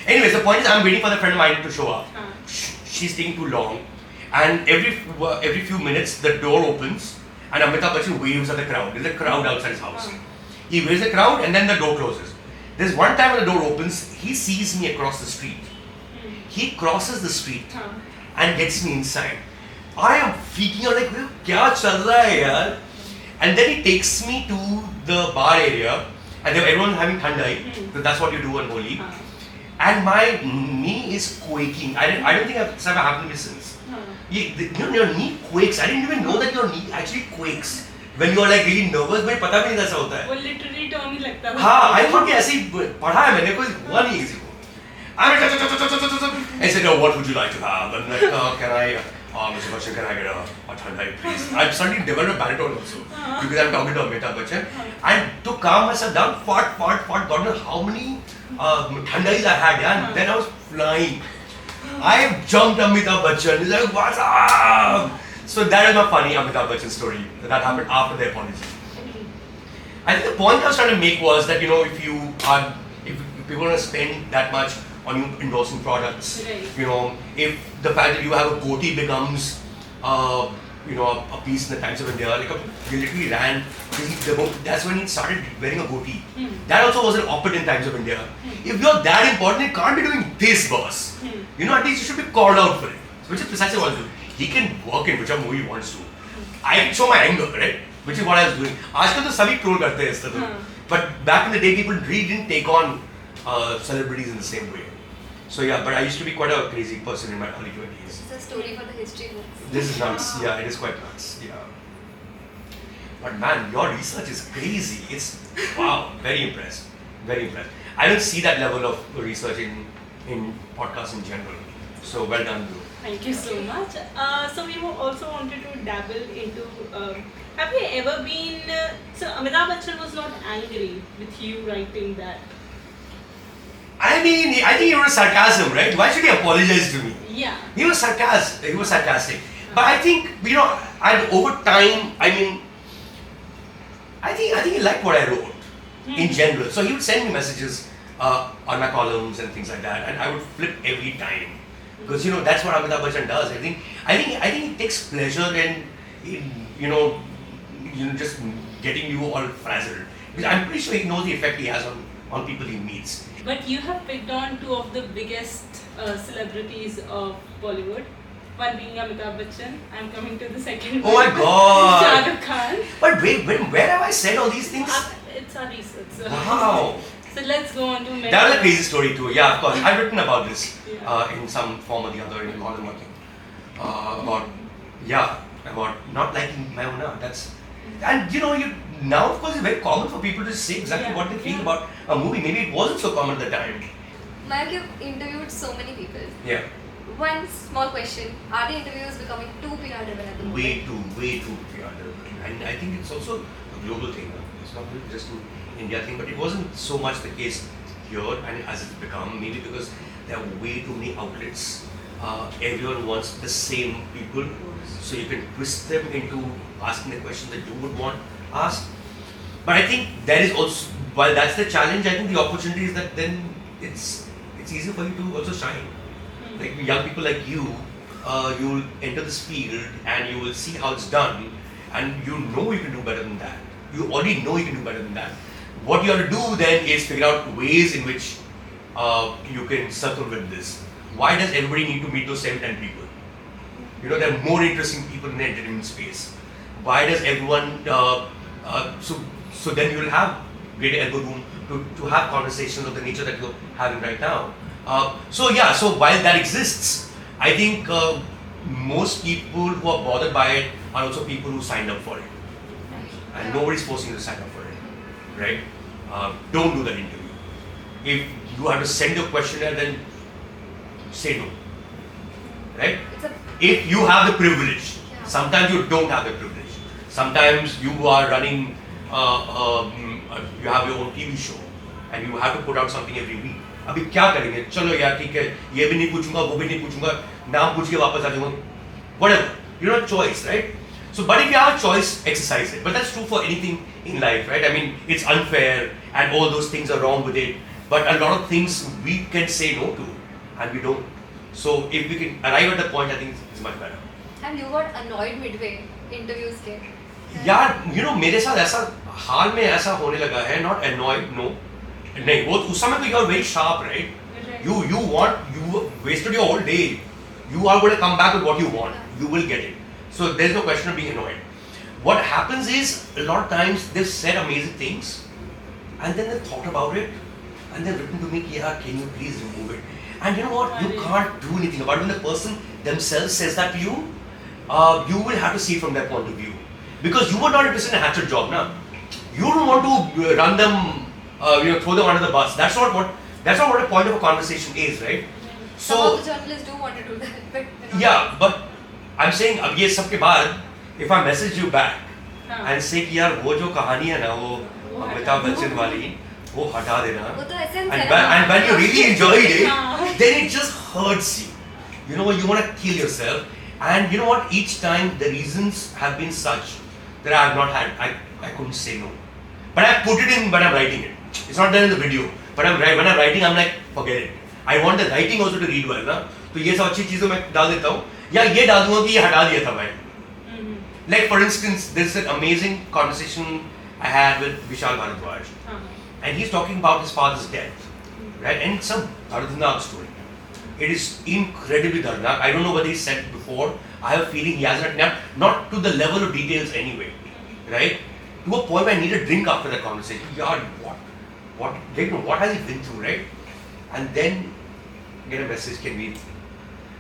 Anyways, the point is, I'm waiting for the friend of mine to show up. She's taking too long, and every few minutes the door opens, and Amitabh Bachchan waves at the crowd. There's a crowd outside his house. He waves the crowd, and then the door closes. There's one time when the door opens, he sees me across the street. He crosses the street and gets me inside. I am freaking out like, kya chal raha hai yaar? And then he takes me to the bar area, and everyone's having thandai, because that's what you do on Holi. And my knee is quaking. I don't think it's ever happened to me since. Your knee quakes. I didn't even know that your knee actually quakes when you are like really nervous. मुझे पता भी नहीं ऐसा होता है. वो literally term ही लगता था. हाँ, I thought कि ऐसे ही पढ़ा है मैंने, कोई हुआ नहीं किसी को. I said, oh, what would you like to have? I'm like, can I, Mr. Bachchan, can I get a thandai, please? I've suddenly developed a baritone also because I'm talking to Amitabh Bachchan. And to calm myself down, fought, God knows how many thandais I had, yeah? And then I was flying. I jumped Amitabh Bachchan. He's like, what's up? So that is my funny Amitabh Bachchan story that happened after the apology. I think the point I was trying to make was that, you know, if people want to spend that much on you endorsing products, you know, if the fact that you have a goatee becomes, you know, a piece in the Times of India, like he literally ran, that's when he started wearing a goatee. That also was an op-ed in Times of India. If you're that important, you can't be doing this, boss. You know, at least you should be called out for it. Which is precisely what I was doing. He can work in whichever movie he wants to. I show my anger, right? Which is what I was doing. आजकल तो सभी troll करते हैं इस तरह. But back in the day, people really didn't take on celebrities in the same way. So yeah, but I used to be quite a crazy person in my early 20s. It's a story for the history books. This is nuts. Yeah, it is quite nuts. Yeah. But man, your research is crazy. It's wow, very impressed. Very impressed. I don't see that level of research in podcasts in general. So well done, bro. Thank you so much. So we also wanted to dabble into. Have you ever been? So Amitabh Bachchan was not angry with you writing that. I mean, I think it was sarcasm, right? Why should he apologize to me? Yeah. He was sarcastic. But I think, you know, over time, I mean, I think he liked what I wrote in general. So he would send me messages on my columns and things like that, and I would flip every time because you know that's what Amitabh Bachchan does. I think he takes pleasure in you know just getting you all frazzled. Because I'm pretty sure he knows the effect he has on people he meets. But you have picked on two of the biggest celebrities of Bollywood. One being Amitabh Bachchan. I'm coming to the second Oh one. my God. Shah Rukh Khan. But wait, where have I said all these things? It's our research. So. Wow. So let's go on to Mehta. That was a crazy story too. Yeah, of course. I've written about this Yeah. in some form or the other in Holland working. About not liking Mayuna. That's, and now of course it's very common for people to say exactly what they feel about a movie. Maybe it wasn't so common at the time. Mayank, you've interviewed so many people. Yeah. One small question: are the interviews becoming too PR driven at the moment? Way too PR driven. And I think it's also a global thing. It's not just an India thing, but it wasn't so much the case here and as it's become. Maybe because there are way too many outlets. Everyone wants the same people, so you can twist them into asking the question that you would want asked. But I think there is also, while that's the challenge, I think the opportunity is that then it's easier for you to also shine. Like young people like you will enter this field and you will see how it's done, and you know you can do better than that. You already know you can do better than that. What you have to do then is figure out ways in which you can circumvent this. Why does everybody need to meet those same 10 people? There are more interesting people in the entertainment space. Why does everyone? So then you will have greater elbow room to have conversations of the nature that you're having right now. So while that exists, I think most people who are bothered by it are also people who signed up for it, and nobody's forcing you to sign up for it, right? Don't do that interview. If you have to send your questionnaire, then say no, right? If you have the privilege, sometimes you don't have the privilege. Sometimes you are running, you have your own TV show, and you have to put out something every week. अभी क्या करेंगे? चलो यार ठीक है, ये भी नहीं पूछूंगा, वो भी नहीं पूछूंगा, नाम पूछ के वापस आ जाऊंगा. Whatever, you don't have choice, right? So, but if you have a choice, exercise it. But that's true for anything in life, right? I mean, it's unfair, and all those things are wrong with it. But a lot of things we can say no to, and we don't. So, if we can arrive at the point, I think it's much better. And you got annoyed midway interviews के? यार, मेरे साथ ऐसा हाल में ऐसा होने लगा है. Not annoyed, no. नहीं, वो उस समय तो you are very sharp, right? You wasted your whole day. You are going to come back with what you want. You will get it. So there's no question of being annoyed. What happens is, a lot of times they've said amazing things, and then they've thought about it, and they've written to me, yeah, can you please remove it? And you know what? You can't do anything about it. When the person themselves says that to you, you will have to see it from their point of view. Because you were not interested in a hatchet job, na? You don't want to run them, throw them under the bus. That's not what a point of a conversation is, right? So some of the journalists do want to do that, but yeah, but I'm saying, अब ये सब के बाद, if I message you back and say कि यार वो जो कहानी है ना वो अमिताभ बच्चन वाली वो हटा देना, वो तो essence है and when you really enjoyed it, हाँ. then it just hurts you. You want to kill yourself, and you know what? Each time the reasons have been such that I have not had. I couldn't say no, but I put it in when I'm writing it. It's not there in the video, but when I'm writing, I'm like, forget it. I want the writing also to read well, ना? तो ये सब अच्छी चीजों में डाल देता हूँ, या ये डाल दूँगा कि ये हटा दिया था मैं. Like for instance, there's an amazing conversation I had with Vishal Bharadwaj, and he's talking about his father's death, right? And it's a dardnak story. It is incredibly dardnak. I don't know whether he said it before. I have a feeling he hasn't, not to the level of details anyway, right? To a point where I need a drink after that conversation. Yeah, what has he been through, right? And then get a message, can we?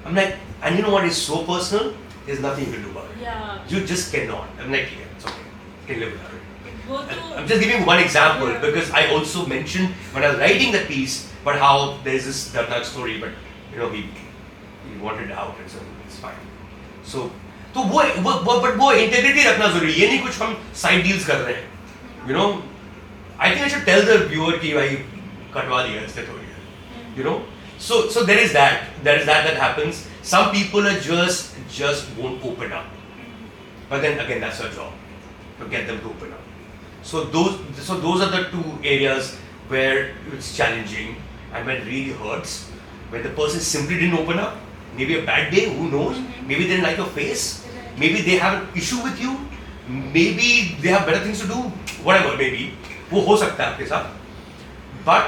I'm like, and you know what is so personal? There's nothing you can do about it. Yeah. You just cannot. I'm like, yeah, it's okay. You can live without it. तो I'm just giving one example because I also mentioned when I was writing the piece, but how there's this Darnak story, but he wanted it out, and so it's fine. So वो integrity रखना जरूरी है. ये नहीं कुछ हम side deals कर रहे हैं. I think I should tell the viewer कि भाई कटवा दिया इसने थोड़ी. So there is that that happens. Some people are just won't open up, but then again that's our job to get them to open up. So those are the two areas where it's challenging and when it really hurts, when the person simply didn't open up. Maybe a bad day, who knows? Maybe they didn't like your face. Maybe they have an issue with you. Maybe they have better things to do. Whatever, maybe. वो हो सकता है आपके साथ. But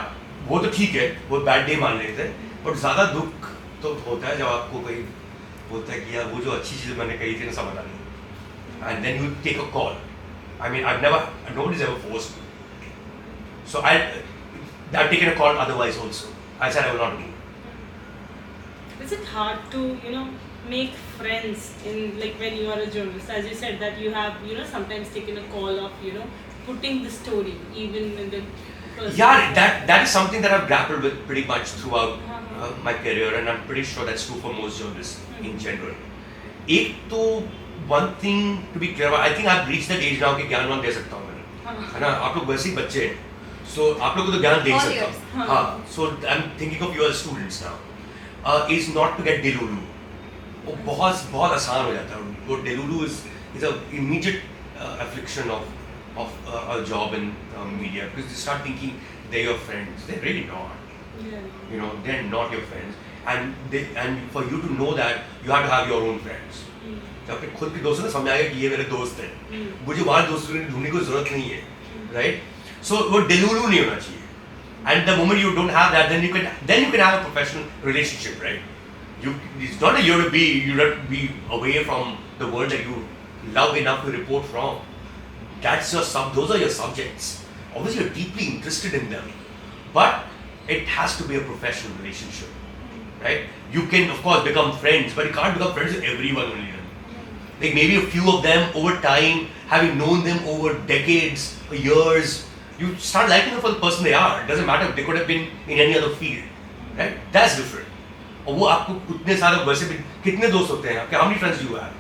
वो तो ठीक है, वो bad day मान लेते हैं. But ज़्यादा दुख तो होता है जब आपको कोई बोलता है कि यार वो जो अच्छी चीज़ मैंने कही थी ना समझ आ नहीं, and then you take a call. I mean, nobody's ever forced me. So I've taken a call otherwise also. I said I will not do. Is it hard to, make friends in, like, when you are a journalist? As you said that you have, sometimes taken a call of, putting the story even in the person. Yeah, that is something that I've grappled with pretty much throughout my career, and I'm pretty sure that's true for most journalists in general. एक तो one thing to be clear about, I think I've reached that age now कि ज्ञान दे सकता हूँ मैंने, है ना? आप लोग वैसे ही बच्चे हैं, so आप लोग को तो ज्ञान दे सकता हूँ. हाँ, so I'm thinking of you as students now. Is not to get delulu. वो बहुत आसान हो जाता है. वो delulu is a immediate affliction of a job in media, because they start thinking they're your friends. They're really not. Yeah. They're not your friends, and for you to know that, you have to have your own friends. जब अपने खुद के दोस्तों ने समझ आएगा कि ये मेरे दोस्त हैं, मुझे वहाँ दोस्तों को ढूंढने की जरूरत नहीं है, right? So वो delulu नहीं होना चाहिए. And the moment you don't have that, then you can have a professional relationship, right? It's not that you have to be away from the world that you love enough to report from. Those are your subjects. Obviously, you're deeply interested in them, but it has to be a professional relationship, right? You can, of course, become friends, but you can't become friends with everyone only. Like maybe a few of them over time, having known them over decades, years, you start liking them for the person they are. It doesn't matter if they could have been in any other field, right? That's different. और वो आपको कितने सारे वैसे भी कितने दोस्त होते हैं आपके? How many friends do you have?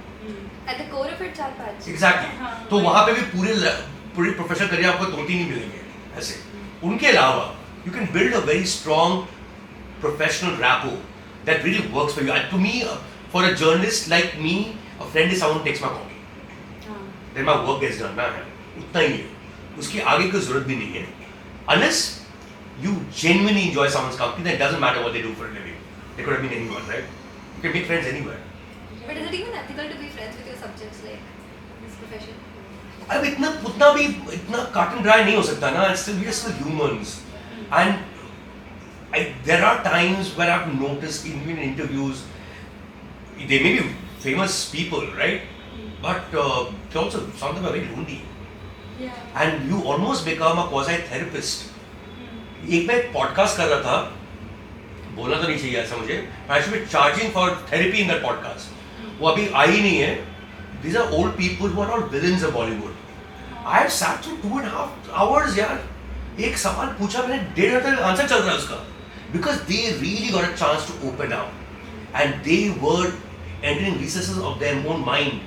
At the core of it, 4-5. Exactly. तो वहाँ पे भी पूरे प्रोफेशनल करियर आपको 2-3 ही मिलेंगे ऐसे. उनके अलावा you can build a very strong professional rapport that really works for you. And to me, for a journalist like me, a friend is someone who takes my copy. Then my work gets done. ना है उतना ही है. उसकी आगे की जरूरत भी नहीं है. Unless you genuinely enjoy someone's company, then it doesn't matter what they do for a living. They could have been anyone, right? You can make friends anywhere. But is it even ethical to be friends with your subjects like this profession? अब इतना cut and dry नहीं हो सकता ना. We are still humans, and there are times where I've noticed even in interviews, they may be famous people, right? But they also some of them are very lonely. Yeah. And you almost become a quasi-therapist. एक मैं podcast कर रहा था, बोलना तो नहीं चाहिए ऐसा मुझे, but I should be charging for therapy in that podcast. वो अभी आई नहीं है. These are old people who are all villains of Bollywood. I have sat through 2.5 hours यार. एक सवाल पूछा मैंने 1.5 घंटे आंसर चल रहा है उसका. Because they really got a chance to open up, and they were entering recesses of their own mind,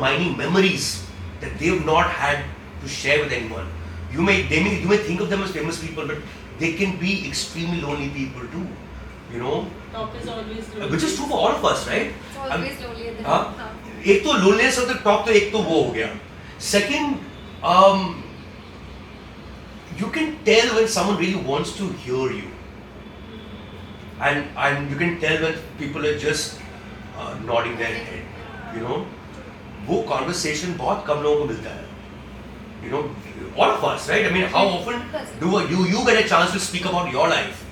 mining memories that they have not had to share with anyone. You may think of them as famous people, but they can be extremely lonely people too. Talk is always lonely. Which is true for all of us, right? It's always lonely at the हाँ? top. एक तो loneliness of the top, तो एक तो वो हो गया. Second, you can tell when someone really wants to hear you, and you can tell when people are just nodding their head. वो conversation बहुत कम लोगों को मिलता है. All of us, right? I mean, how often do you get a chance to speak about your life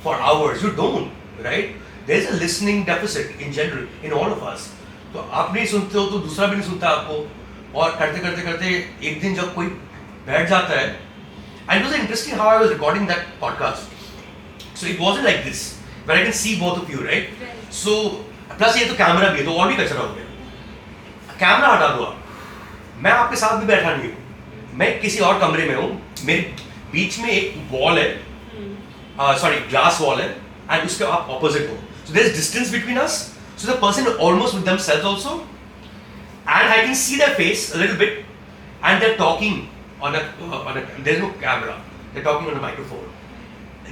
for hours? You don't, right? There's a listening deficit in general in all of us. तो आप नहीं सुनते हो तो दूसरा भी नहीं सुनता आपको, और करते एक दिन जब कोई बैठ जाता है. And it was interesting how I was recording that podcast. So it wasn't like this, where I can see both of you, right? So plus ये तो कैमरा भी है, तो और भी कचरा हो गया. कैमरा हटा दो आप, मैं आपके साथ भी बैठा नहीं हूँ, मैं किसी और कमरे में हूँ. मेरे बीच में एक वॉल है, ग्लास वॉल है, and उसके आप ऑपोजिट हो. So there is distance between us. So the person is almost with themselves also, and I can see their face a little bit, and they're talking on a there's no camera. They're talking on a microphone.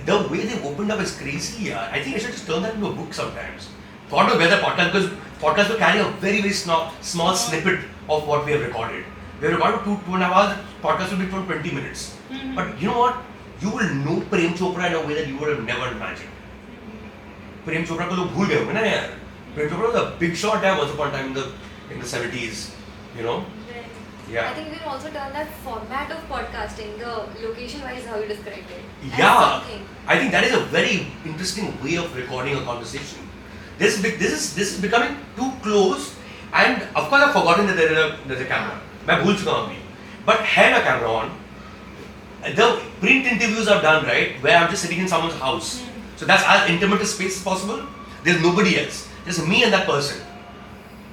The way they opened up is crazy. Yeah, I think I should just turn that into a book sometimes. Thought of whether podcast, because podcast will carry a very very small snippet of what we have recorded. We have recorded 2.5 hours. Podcast will be for 20 minutes. But you know what? You will know Prem Chopra in a way that you would have never imagined. Prem Chopra को लोग भूल गए होंगे ना यार. Prem Chopra was a big shot there once upon a time in the 70s. Yeah. I think you can also turn that format of podcasting, the location-wise how you described it. Yeah, I think that is a very interesting way of recording a conversation. this is becoming too close, and of course I've forgotten that there's a camera. मैं भूल चुका हूँ अभी. But है ना camera on. The print interviews are done, right, where I'm just sitting in someone's house. So that's as intimate a space as possible. There's nobody else. Just me and that person.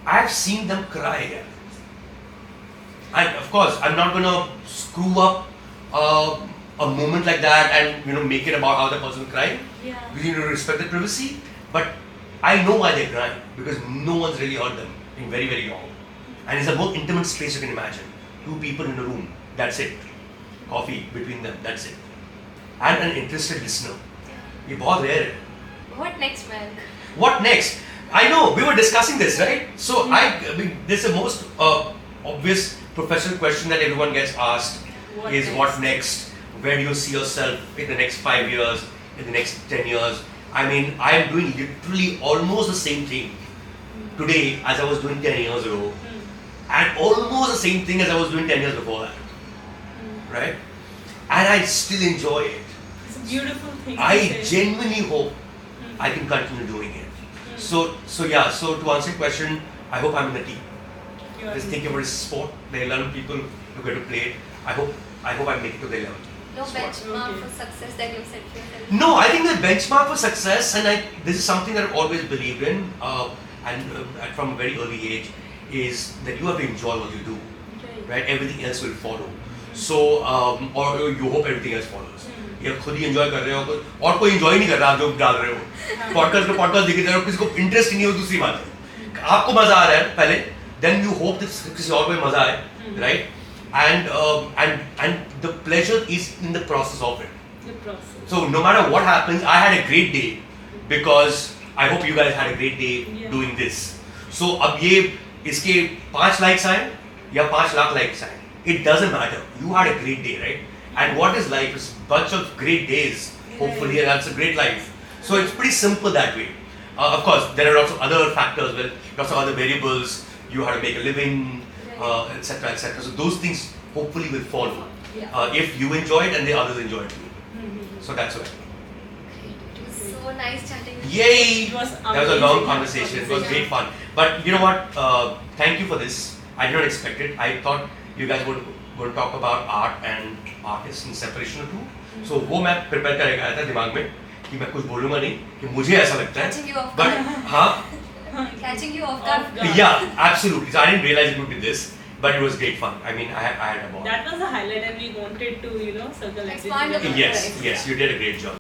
I've seen them cry. And of course, I'm not gonna screw up a moment like that and make it about how the person is crying. Yeah. Because you need to respect their privacy. But I know why they're crying, because no one's really heard them in very, very long. And it's the most intimate space you can imagine. 2 people in a room. That's it. Coffee between them. That's it. And an interested listener. ये बहुत rare है. What next, man? What next? I know, we were discussing this, right? So I mean, this is the most obvious professional question that everyone gets asked what next? Where do you see yourself in the next 5 years, in the next 10 years? I mean, I am doing literally almost the same thing today as I was doing 10 years ago. And almost the same thing as I was doing 10 years before that. Right? And I still enjoy it. It's a beautiful thing. I genuinely hope I can continue doing it. So to answer your question, I hope I'm in the team. Just think about it as a sport. There are 11 people who get to play it. I hope I make it to the 11. No spot. benchmark for success that you set for yourself? No, I think the benchmark for success, and this is something that I've always believed in, and from a very early age, is that you have to enjoy what you do. Right? Everything else will follow. So, or you hope everything else follows. या खुद ही enjoy कर रहे हो और कोई enjoy नहीं कर रहा आप जो डाल रहे हो. पॉडकास्ट दिखे जा रहे हो, किसी को इंटरेस्ट नहीं हो, दूसरी बात है. आपको मजा आ रहा है पहले, देन यू होप किसी और को मजा आए, right? And the pleasure is in the process of it. The process. So no matter what happens, I had a great day because I hope you guys had a great day doing this. So अब ये इसके 5 likes आए या 5 lakh likes आए, it doesn't matter. You had a great day, right? And what is life? It's a bunch of great days, hopefully, and that's a great life. So it's pretty simple that way. Of course, there are lots of other factors, lots of other variables. You have to make a living, etc., etc. So those things hopefully will follow if you enjoy it and the others enjoy it too. So that's what I mean. It was so nice chatting with you. Yay! It was That was a long amazing conversation. It was conversation. great fun. But you know what? Thank you for this. I did not expect it. I thought you guys would talk about art and artists in separation or two. So वो मैं prepare करके आया था दिमाग में कि मैं कुछ बोलूँगा नहीं, कि मुझे ऐसा लगता है. Catching you off But guard. हाँ, Catching you off Off guard. guard. yeah, absolutely. So I didn't realize it would be this, but it was great fun. I mean, I had a ball. That was the highlight, and we wanted to, circle Expand everything. upon Yes, you did a great job.